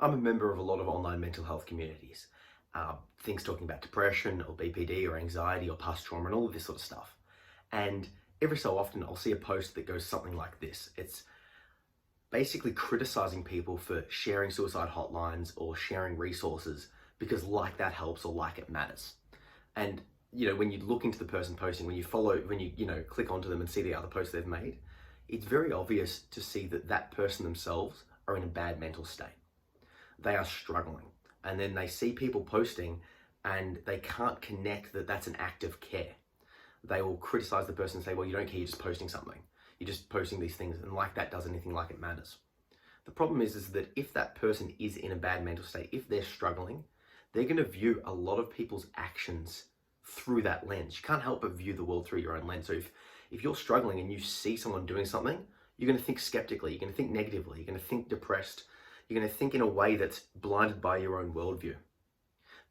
I'm a member of a lot of online mental health communities. Things talking about depression or BPD or anxiety or past trauma and all of this sort of stuff. And every so often I'll see a post that goes something like this. It's basically criticizing people for sharing suicide hotlines or sharing resources because like that helps or like it matters. And when you look into the person posting, when you click onto them and see the other posts they've made, it's very obvious to see that that person themselves are in a bad mental state. They are struggling. And then they see people posting and they can't connect that that's an act of care. They will criticize the person and say, well, you don't care, you're just posting something. You're just posting these things, and like that does anything like it matters. The problem is that if that person is in a bad mental state, if they're struggling, they're going to view a lot of people's actions through that lens. You can't help but view the world through your own lens. So if you're struggling and you see someone doing something, you're going to think skeptically, you're going to think negatively, you're going to think depressed, you're going to think in a way that's blinded by your own worldview.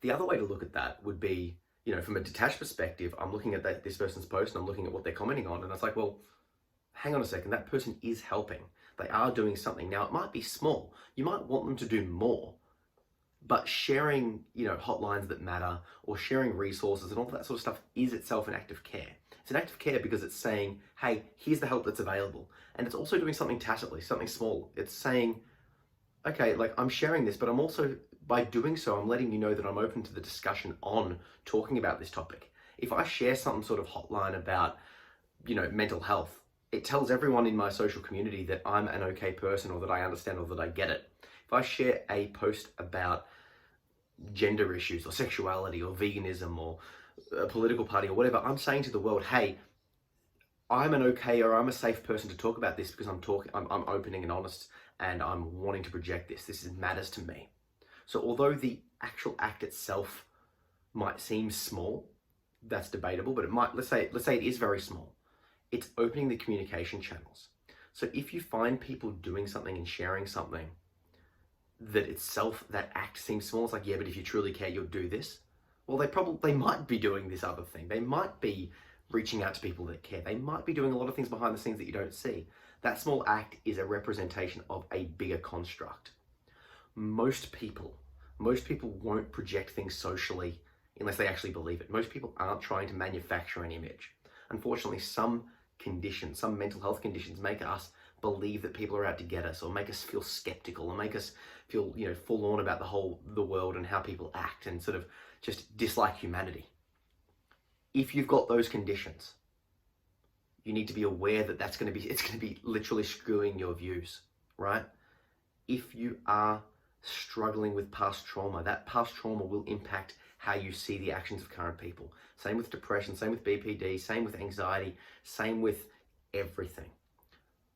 The other way to look at that would be, from a detached perspective, I'm looking at this person's post and I'm looking at what they're commenting on, and it's like, well, hang on a second, that person is helping. They are doing something. Now, it might be small. You might want them to do more, but sharing, hotlines that matter or sharing resources and all that sort of stuff is itself an act of care. It's an act of care because it's saying, hey, here's the help that's available. And it's also doing something tacitly, something small. It's saying, okay, like I'm sharing this, but I'm also, by doing so, I'm letting you know that I'm open to the discussion on talking about this topic. If I share some sort of hotline about, mental health, it tells everyone in my social community that I'm an okay person or that I understand or that I get it. If I share a post about gender issues or sexuality or veganism or a political party or whatever, I'm saying to the world, hey, I'm an okay or I'm a safe person to talk about this because I'm opening and honest and I'm wanting to project this. This matters to me. So although the actual act itself might seem small, that's debatable, but let's say it is very small. It's opening the communication channels. So if you find people doing something and sharing something that itself, that act seems small, it's like, yeah, but if you truly care, you'll do this. Well, they might be doing this other thing. They might be reaching out to people that care. They might be doing a lot of things behind the scenes that you don't see. That small act is a representation of a bigger construct. Most people won't project things socially unless they actually believe it. Most people aren't trying to manufacture an image. Unfortunately, some mental health conditions make us believe that people are out to get us or make us feel skeptical or make us feel, forlorn about the world and how people act and sort of just dislike humanity. If you've got those conditions, you need to be aware that it's going to be literally screwing your views, right? If you are struggling with past trauma, that past trauma will impact how you see the actions of current people. Same with depression, same with BPD, same with anxiety, same with everything.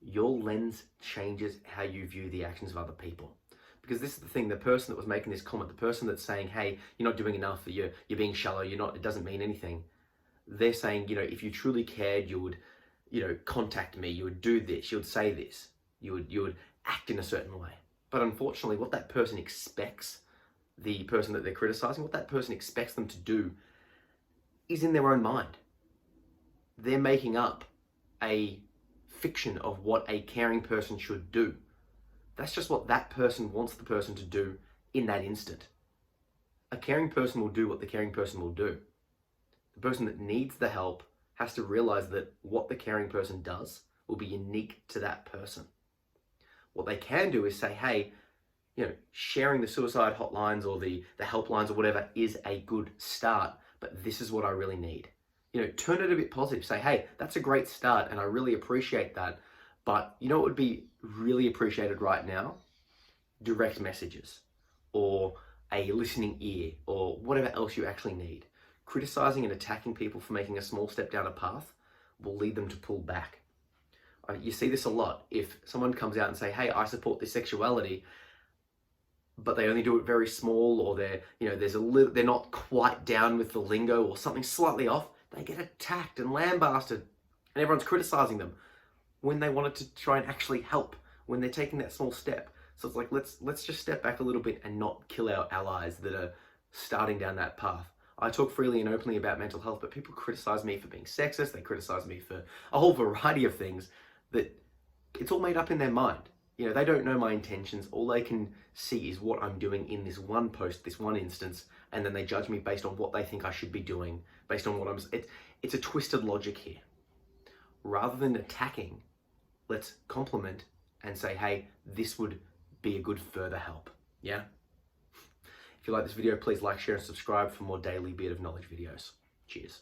Your lens changes how you view the actions of other people. Because this is the thing, the person that was making this comment, the person that's saying, hey, you're not doing enough, you're being shallow, it doesn't mean anything. They're saying, if you truly cared, you would, contact me, you would do this, you would say this, you would act in a certain way. But unfortunately, what that person expects, the person that they're criticizing, what that person expects them to do is in their own mind. They're making up a fiction of what a caring person should do. That's just what that person wants the person to do in that instant. A caring person will do what the caring person will do. The person that needs the help has to realize that what the caring person does will be unique to that person. What they can do is say, hey, sharing the suicide hotlines or the helplines or whatever is a good start, but this is what I really need. Turn it a bit positive. Say, hey, that's a great start and I really appreciate that. But what would be really appreciated right now? Direct messages or a listening ear or whatever else you actually need. Criticizing and attacking people for making a small step down a path will lead them to pull back. You see this a lot. If someone comes out and say, hey, I support this sexuality, but they only do it very small, or they're not quite down with the lingo or something slightly off, they get attacked and lambasted and everyone's criticizing them when they wanted to try and actually help, when they're taking that small step. So it's like, let's just step back a little bit and not kill our allies that are starting down that path. I talk freely and openly about mental health, but people criticize me for being sexist. They criticize me for a whole variety of things that it's all made up in their mind. You know, they don't know my intentions. All they can see is what I'm doing in this one post, this one instance, and then they judge me based on what they think I should be doing, based on what it's a twisted logic here. Rather than attacking, let's compliment and say, hey, this would be a good further help. Yeah? If you like this video, please like, share, and subscribe for more daily Beard of Knowledge videos. Cheers.